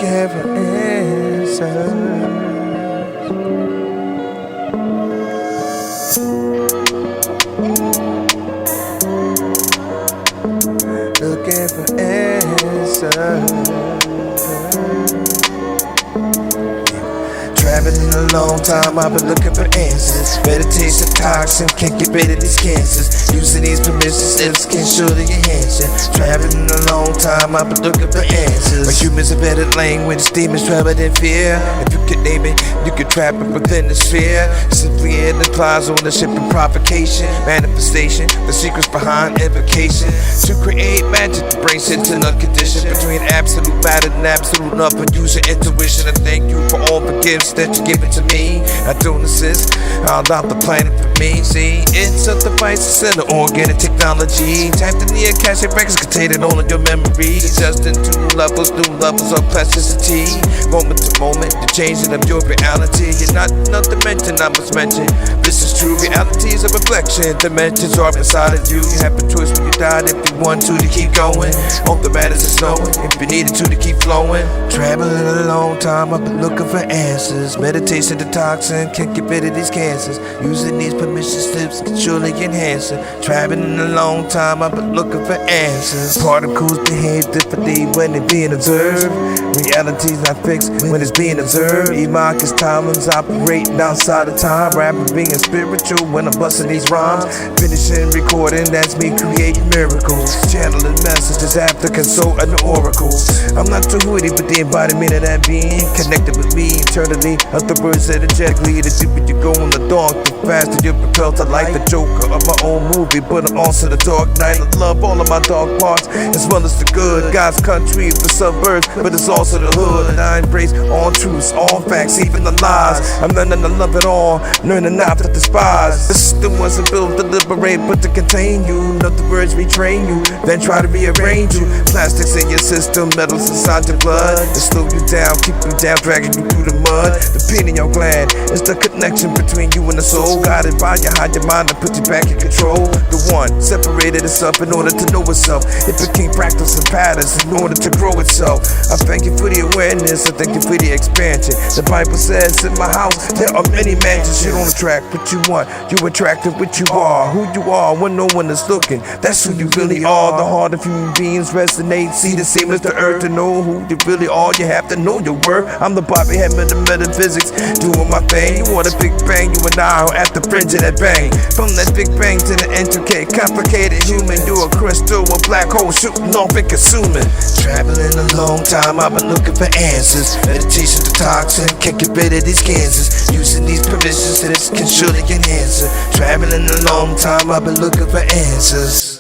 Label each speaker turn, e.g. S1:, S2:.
S1: looking for answers. Looking for answers. Traveling a long time, I've been looking for answers. Meditation toxin, can't get rid of these cancers. Using these permission slips can surely enhance you. Traveling a long time, I've been looking for answers. When humans invented language, demons traveled in fear. If you could name it, you could trap it within the sphere. Simply it implies ownership and provocation. Manifestation, the secrets behind invocation. To create magic, to bring sense in a condition between absolute matter and absolute nothing. Use your intuition. I thank you for all the gifts that you give it to me. I don't insist, I'll adopt the planet for me. See, it's a device, it's an organic technology. Tapped in the Akashic records, contained all of your memories. Just into new levels of plasticity. Moment to moment, the changing of your reality. You're not another dimension, I must mention. This is true, reality is a reflection. Dimensions are inside of you. You have a choice when you died if you want to keep going. All that matters is knowing if you needed to keep flowing. Traveling a long time, I've been looking for answers. Meditation detoxing, can't get rid of these cancers. Using these permission slips can surely enhance it. Traveling a long time, I've been looking for answers. Particles behave differently when they're being observed. Reality's not fixed when it's being observed. Marcus timelines operating outside of time. Rapping being spiritual when I'm busting these rhymes. Finishing recording, that's me creating miracles. Channeling messages after consulting the oracles. I'm not too witty, but the embodiment of that being connected with me eternally. Other words energetically, the deeper you go in the dark, the faster you're propelled to light. The Joker of my own movie, but I'm also the dark night. I love all of my dark parts, as well as the good. God's country, the suburbs, but it's also the hood. And I embrace all truths, all facts, even the lies. I'm learning to love it all, learning not to despise. The system wasn't built to liberate, but to contain you. In other words, retrain you, then try to rearrange you. Plastics in your system, metals inside your blood. To slow you down, keep you down, dragging you through the mud. The pain in your gland is the connection between you and the soul. Guided by your higher mind to put you back in control. The one separated itself in order to know itself. It became practicing patterns in order to grow itself. I thank you for the awareness, I thank you for the expansion. The Bible says in my house there are many mansions. You don't attract what you want, you attract what you are. Who you are when no one is looking, that's who you really are. The heart of human beings resonate, see the same as the earth. To know who you really are, you have to know your worth. I'm the Bobby Headman of metaphysics, doing my thing. You want a big bang, you and I are at the fringe of that bang. From that big bang to the intricate, complicated human. You're a crystal, a black hole shooting off and consuming. Traveling a long time, I've been looking for answers. Meditation detoxing, can't get rid of these cancers. Using these permissions, this can surely enhance it. Traveling a long time, I've been looking for answers.